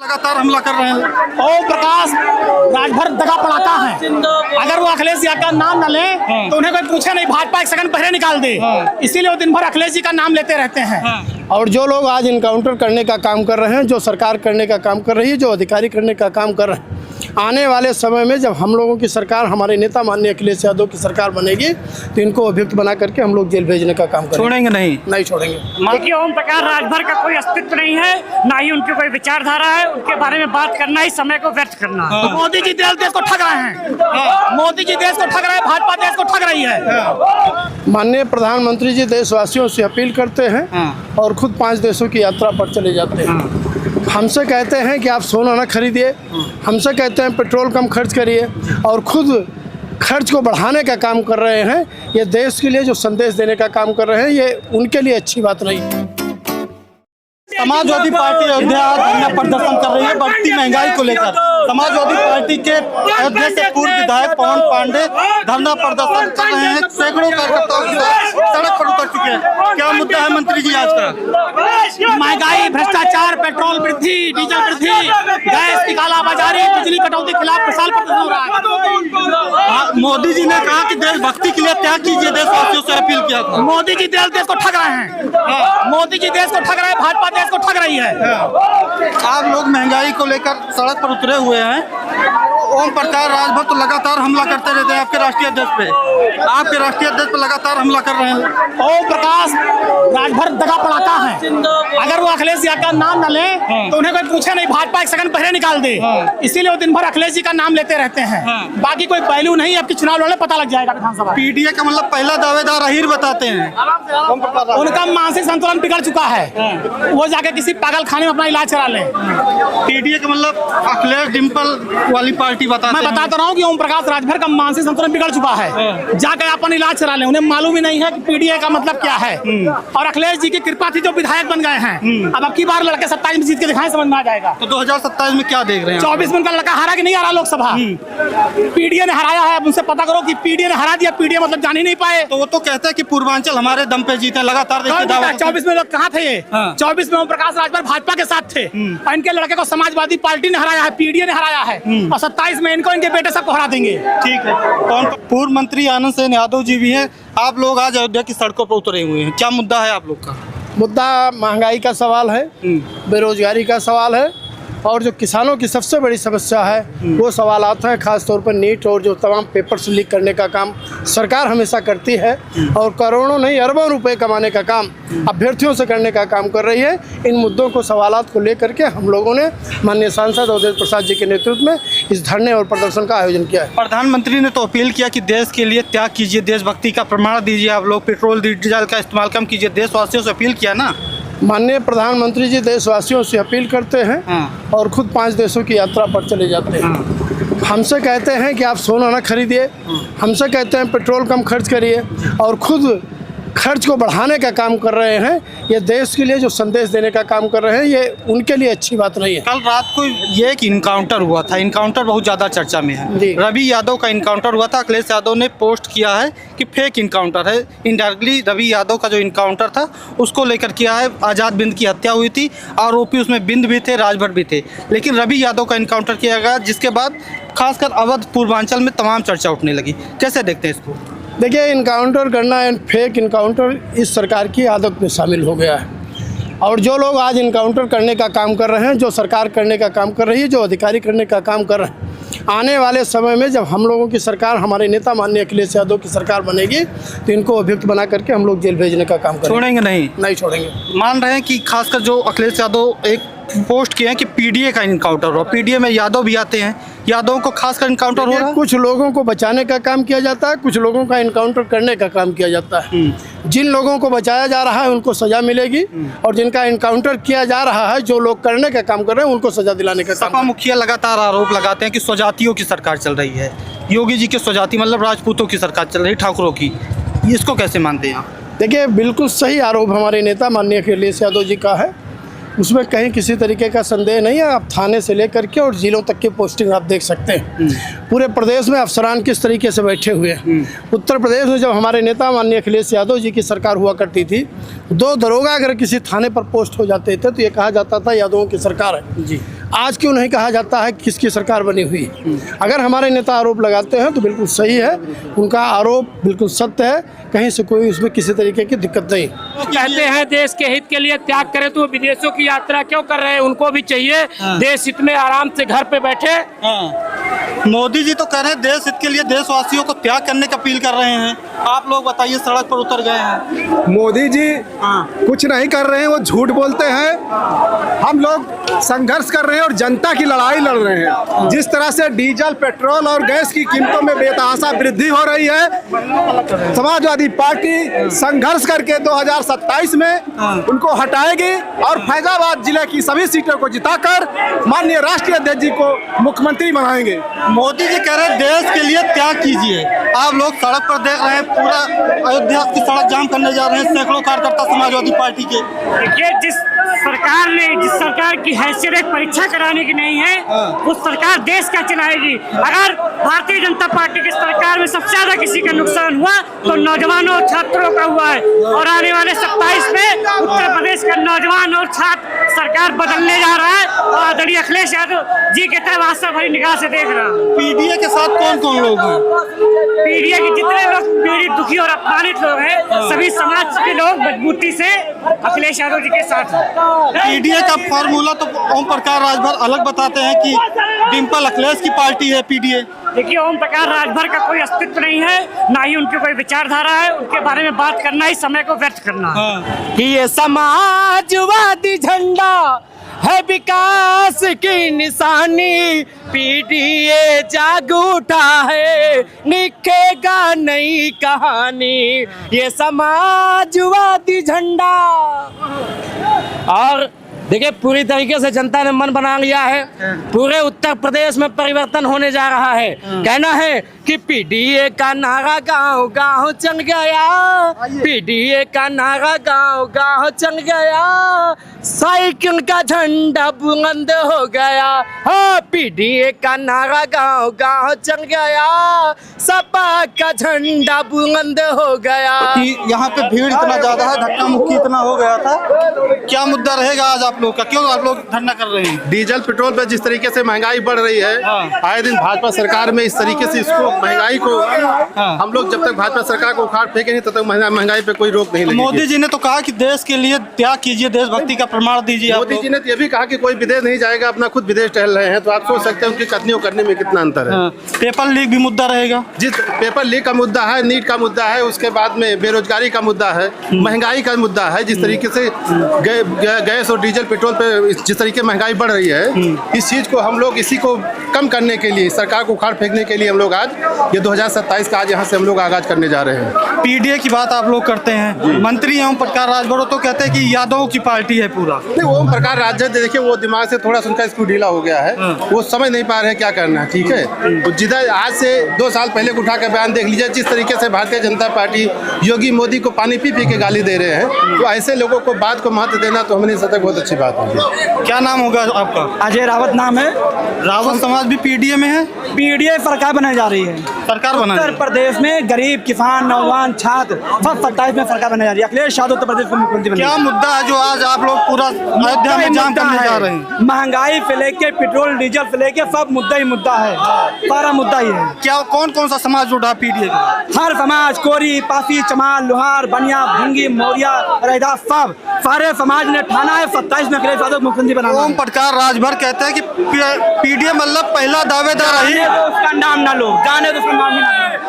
लगातार हमला कर रहे हैं। ओम प्रकाश राजभर दगा पड़ाता है। अगर वो अखिलेश यादव का नाम न ले तो उन्हें कोई पूछे नहीं, भाजपा एक सेकंड पहले निकाल दे। इसीलिए वो दिन भर अखिलेश जी का नाम लेते रहते हैं। और जो लोग आज इनकाउंटर करने का काम कर रहे हैं, जो सरकार करने का काम कर रही है, जो अधिकारी करने का काम कर रहे हैं, आने वाले समय में जब हम लोगों की सरकार, हमारे नेता माननीय अखिलेश यादव की सरकार बनेगी तो इनको अभियुक्त बना करके हम लोग जेल भेजने का काम करेंगे। छोड़ेंगे नहीं छोड़ेंगे। देखिए, ओम प्रकाश राजभर का कोई अस्तित्व नहीं है, ना ही उनकी कोई विचारधारा है। उनके बारे में बात करना ही समय को व्यर्थ करना है। मोदी जी देश को ठग रहे हैं। मोदी जी देश को ठग रहे हैं, भाजपा देश को ठग रही है। माननीय प्रधानमंत्री जी देशवासियों से अपील करते हैं और खुद 5 देशों की यात्रा पर चले जाते हैं। हमसे कहते हैं कि आप सोना न खरीदिए, हमसे कहते हैं पेट्रोल कम खर्च करिए, और खुद खर्च को बढ़ाने का काम कर रहे हैं। ये देश के लिए जो संदेश देने का काम कर रहे हैं, ये उनके लिए अच्छी बात नहीं। समाजवादी पार्टी अयोध्या धरना प्रदर्शन कर रही है बढ़ती महंगाई को लेकर। समाजवादी पार्टी के अयोध्या से पूर्व विधायक पवन पांडे धरना प्रदर्शन कर रहे हैं। सैकड़ों कार्यकर्ताओं सड़क पर उतर चुके हैं। क्या मुद्दा है मंत्री जी आज का? महंगाई, भ्रष्टाचार, पेट्रोल वृद्धि, डीजल वृद्धि, गैस की कालाबाजारी, बिजली कटौती के खिलाफ विशाल प्रदर्शन हो रहा है। मोदी जी ने कहा कि देशभक्ति के लिए त्याग कीजिए, देशवासियों से अपील किया था। मोदी जी देश को ठग रहे हैं। मोदी जी देश को ठग रहे हैं, भाजपा देश को ठग रही है। आप लोग महंगाई को लेकर सड़क पर उतरे हुए हैं। ओम प्रकाश राजभर तो लगातार हमला करते रहते हैं आपके राष्ट्रीय अध्यक्ष पे। आपके राष्ट्रीय अध्यक्ष पे लगातार हमला कर रहे हैं। ओम प्रकाश राजभर दगा पड़ाता है। अगर वो अखिलेश यादव का नाम न ले तो उन्हें कोई पूछे नहीं, भाजपा एक सेकंड पहले निकाल दे। इसीलिए वो दिन भर अखिलेश जी का नाम लेते रहते हैं। बाकी कोई पहलू नहीं, आपकी चुनाव लड़े पता लग जाएगा विधानसभा। पीडीए का मतलब पहला दावेदार अहीर बताते हैं। उनका मानसिक संतुलन बिगड़ चुका है, वो जाके किसी पागल खाने में अपना इलाज करा ले। पीडीए का मतलब अखिलेश डिम्पल वाली पार्टी बताते हैं। मैं बताता रहा हूँ कि ओम प्रकाश राजभर का मानसिक संतुलन बिगड़ चुका है, जाकर अपन इलाज करा ले। उन्हें मालूम ही नहीं है कि पीडीए का मतलब क्या है। और अखिलेश जी की कृपा थी जो विधायक बन गए हैं। अब की बार लड़के 27 में जीत के दिखाएं, समझ में आ जाएगा। तो 2027 में क्या देख रहे हैं? 24 में उनका लड़का हारा कि नहीं हारा लोकसभा? पीडीए ने हराया है। उनसे पता करो कि पीडीए ने हरा दिया। पीडीए मतलब जान ही नहीं पाए। तो वो तो कहते हैं कि पूर्वांचल हमारे दम पे जीते लगातार। 24 में लोग कहाँ थे? 24 में ओम प्रकाश राजभर भाजपा के साथ थे और इनके लड़के को समाजवादी पार्टी ने हराया है, पीडीए ने हराया है। और 27 में इनको इनके बेटे सबको हरा देंगे। ठीक है। पूर्व मंत्री आनंद सेन यादव जी भी हैं। आप लोग आज अयोध्या की सड़कों पर उतरे हुए हैं, क्या मुद्दा है आप लोग का? मुद्दा महंगाई का सवाल है, बेरोजगारी का सवाल है, और जो किसानों की सबसे बड़ी समस्या है वो सवाल आते हैं। खासतौर पर नीट और जो तमाम पेपर्स लीक करने का काम सरकार हमेशा करती है, और करोड़ों नहीं अरबों रुपए कमाने का काम अभ्यर्थियों से करने का काम कर रही है। इन मुद्दों को, सवालात को लेकर के हम लोगों ने माननीय सांसद अवधेश प्रसाद जी के नेतृत्व में इस धरने और प्रदर्शन का आयोजन किया है। प्रधानमंत्री ने तो अपील किया कि देश के लिए त्याग कीजिए, देशभक्ति का प्रमाण दीजिए। आप लोग पेट्रोल डीजल का इस्तेमाल कम कीजिए, देशवासियों से अपील किया ना। माननीय प्रधानमंत्री जी देशवासियों से अपील करते हैं और खुद 5 देशों की यात्रा पर चले जाते हैं। हमसे कहते हैं कि आप सोना न खरीदिए, हमसे कहते हैं पेट्रोल कम खर्च करिए, और खुद खर्च को बढ़ाने का काम कर रहे हैं। ये देश के लिए जो संदेश देने का काम कर रहे हैं, ये उनके लिए अच्छी बात नहीं है। कल रात को ये एक इनकाउंटर हुआ था। इनकाउंटर बहुत ज़्यादा चर्चा में है। रवि यादव का इनकाउंटर हुआ था। अखिलेश यादव ने पोस्ट किया है कि फेक इनकाउंटर है। इनडायरेक्टली रवि यादव का जो इनकाउंटर था उसको लेकर किया है। आज़ाद बिंद की हत्या हुई थी, आरोपी उसमें बिंद भी थे, राजभर भी थे, लेकिन रवि यादव का इनकाउंटर किया गया, जिसके बाद खासकर अवध पूर्वांचल में तमाम चर्चा उठने लगी। कैसे देखते हैं इसको? देखिए, इनकाउंटर करना, फेक इनकाउंटर इस सरकार की आदत में शामिल हो गया है। और जो लोग आज इनकाउंटर करने का काम कर रहे हैं, जो सरकार करने का काम कर रही है, जो अधिकारी करने का काम कर रहे हैं, आने वाले समय में जब हम लोगों की सरकार, हमारे नेता माननीय अखिलेश यादव की सरकार बनेगी तो इनको अभियुक्त बना करके हम लोग जेल भेजने का काम करेंगे। छोड़ेंगे नहीं छोड़ेंगे। मान रहे हैं कि खासकर जो अखिलेश यादव एक पोस्ट किए हैं कि पीडीए का इनकाउंटर हो। पीडीए में यादव भी आते हैं, यादवों को खासकर इनकाउंटर हो रहा है। कुछ लोगों को बचाने का काम किया जाता है, कुछ लोगों का इनकाउंटर करने का काम किया जाता है। जिन लोगों को बचाया जा रहा है उनको सजा मिलेगी, और जिनका इनकाउंटर किया जा रहा है, जो लोग करने का काम कर रहे हैं, उनको सजा दिलाने का काम। सपा मुखिया लगातार आरोप लगाते हैं कि स्वजातियों की सरकार चल रही है। योगी जी के स्वजाति मतलब राजपूतों की सरकार चल रही है, ठाकुरों की। इसको कैसे मानते हैं आप? देखिए, बिल्कुल सही आरोप हमारे नेता माननीय अखिलेश यादव जी का है, उसमें कहीं किसी तरीके का संदेह नहीं है। आप थाने से लेकर के और जिलों तक की पोस्टिंग आप देख सकते हैं। पूरे प्रदेश में अफसरान किस तरीके से बैठे हुए हैं। उत्तर प्रदेश में जब हमारे नेता माननीय अखिलेश यादव जी की सरकार हुआ करती थी, 2 दरोगा अगर किसी थाने पर पोस्ट हो जाते थे तो ये कहा जाता था यादवों की सरकार है। आज क्यों नहीं कहा जाता है किसकी सरकार बनी हुई। अगर हमारे नेता आरोप लगाते हैं तो बिल्कुल सही है, उनका आरोप बिल्कुल सत्य है, कहीं से कोई उसमें किसी तरीके की दिक्कत नहीं। वो कहते हैं देश के हित के लिए त्याग करें, तो विदेशों की यात्रा क्यों कर रहे हैं? उनको भी चाहिए देश हित में आराम से घर पे बैठे। मोदी जी तो कह रहे हैं देश हित के लिए देशवासियों को त्याग करने की अपील कर रहे हैं, आप लोग बताइए सड़क पर उतर गए हैं। मोदी जी कुछ नहीं कर रहे हैं, वो झूठ बोलते हैं। हम लोग संघर्ष कर रहे हैं और जनता की लड़ाई लड़ रहे हैं। जिस तरह से डीजल, पेट्रोल और गैस की कीमतों में बेतहाशा वृद्धि हो रही है, समाजवादी पार्टी संघर्ष करके 2027 में उनको हटाएगी और फैजाबाद जिले की सभी सीटों को जिताकर माननीय राष्ट्रीय अध्यक्ष जी को मुख्यमंत्री बनाएंगे। मोदी जी कह रहे हैं देश के लिए त्याग कीजिए, आप लोग सड़क पर देख रहे हैं, पूरा अयोध्या की सड़क जाम करने जा रहे हैं सैकड़ों कार्यकर्ता समाजवादी पार्टी के। देखिए, जिस सरकार की हैसियत एक परीक्षा कराने की नहीं है, वो सरकार देश क्या चलाएगी। अगर भारतीय जनता पार्टी की सरकार में सबसे ज्यादा किसी का नुकसान हुआ तो नौजवानों और छात्रों का हुआ है, और आने वाले 27 में उत्तर प्रदेश का नौजवान और छात्र सरकार बदलने जा रहा है, और आदरणीय अखिलेश यादव जी के तरफ आशा भरी निगाह से देख रहा हूँ। पीडीए के साथ कौन कौन लोग हैं? पीडीए के जितने लोग पीड़ित, दुखी और अपमानित लोग हैं, सभी समाज के लोग मजबूती से अखिलेश यादव जी के साथ हैं। पीडीए का फॉर्मूला तो ओम प्रकाश राजभर अलग बताते हैं कि डिम्पल अखिलेश की पार्टी है पीडीए। देखिए, ओम प्रकाश राजभर का कोई अस्तित्व नहीं है, ना ही उनकी कोई विचारधारा है, उनके बारे में बात करना ही समय को व्यर्थ करना है। कि ये समाजवादी झंडा है विकास की निशानी, पीडीए जाग उठा है, लिखेगा नई कहानी, ये समाजवादी झंडा। और देखिए, पूरी तरीके से जनता ने मन बना लिया है, पूरे उत्तर प्रदेश में परिवर्तन होने जा रहा है। कहना है कि पीडीए का नारा गांव गांव चल गया, पीडीए का नारा गांव गांव चल गया, साइकिल का झंडा बुलंद हो गया, हाँ पीडीए का नारा गांव गांव चल गया, सपा का झंडा बुलंद हो गया। यहाँ पे भीड़ इतना ज्यादा है, धक्का मुक्की इतना हो गया था, क्या मुद्दा रहेगा आज आप लोग का, क्यों आप लोग धरना कर रहे हैं? डीजल पेट्रोल पर जिस तरीके से महंगाई बढ़ रही है, आए दिन भाजपा सरकार में इस तरीके से इसको महंगाई को हम लोग जब तक भाजपा सरकार को उखाड़ फेंके नहीं तब तक महंगाई पे कोई रोक नहीं लगेगी। मोदी जी ने तो कहा कि देश के लिए त्याग कीजिए, देशभक्ति का प्रमाण दीजिए। मोदी जी ने तो ये भी कहा कि कोई विदेश नहीं जाएगा, अपना खुद विदेश टहल रहे हैं, तो आप सोच सकते हैं उनकी कथनियों करने में कितना अंतर है। पेपर लीक भी मुद्दा रहेगा, जिस पेपर लीक का मुद्दा है, नीट का मुद्दा है, उसके बाद में बेरोजगारी का मुद्दा है, महंगाई का मुद्दा है। जिस तरीके से गैस और डीजल पेट्रोल पे जिस तरीके महंगाई बढ़ रही है, इस चीज को हम लोग इसी को कम करने के लिए, सरकार को उखाड़ फेंकने के लिए हम लोग आज ये 2027 का आज यहाँ से हम लोग आगाज करने जा रहे हैं। पीडीए की बात आप लोग करते हैं, मंत्री ओम प्रकाश राजभर तो कहते हैं कि यादव की पार्टी है पूरा। नहीं, ओम प्रकाश राजभर देखिए वो दिमाग से थोड़ा सा उनका स्क्रू ढीला हो गया है, वो समझ नहीं पा रहे हैं क्या करना है। ठीक है, तो जिधर आज से 2 साल पहले उठा कर बयान देख लीजिए, जिस तरीके से भारतीय जनता पार्टी योगी मोदी को पानी पी पी के गाली दे रहे हैं, तो ऐसे लोगों को बात को महत्व देना तो हमने सोचा बहुत अच्छी बात होगी। क्या नाम होगा आपका? अजय रावत नाम है। रावत समाज भी पीडीए में है? पीडीए सरकार बनाई जा रही है सरकार बना उत्तर प्रदेश में, गरीब किसान नौजवान छात्र सब 27 में सरकार बनाई जा रही है। अखिलेश यादव उत्तर प्रदेश के मुख्यमंत्री बने। क्या मुद्दा है जो आज आप लोग पूरा अयोध्या में जाम करने जा रहे हैं? महंगाई से लेके पेट्रोल डीजल से लेके सब मुद्दा ही मुद्दा है, सारा मुद्दा ही है। क्या कौन कौन सा समाज जुड़ा पीडीए का? हर समाज, कोरी, पासी, चमार, लोहार, बनिया, भंगी, मौर्या, रैदास, सब सारे समाज ने ठाना है 27 में अखिलेश यादव मुख्यमंत्री बनाना। ओम प्रकाश राजभर कहते हैं कि पीडीए मतलब पहला दावेदार है। उसका नाम ना लो, जाने तो उसका नाम ही ना लो।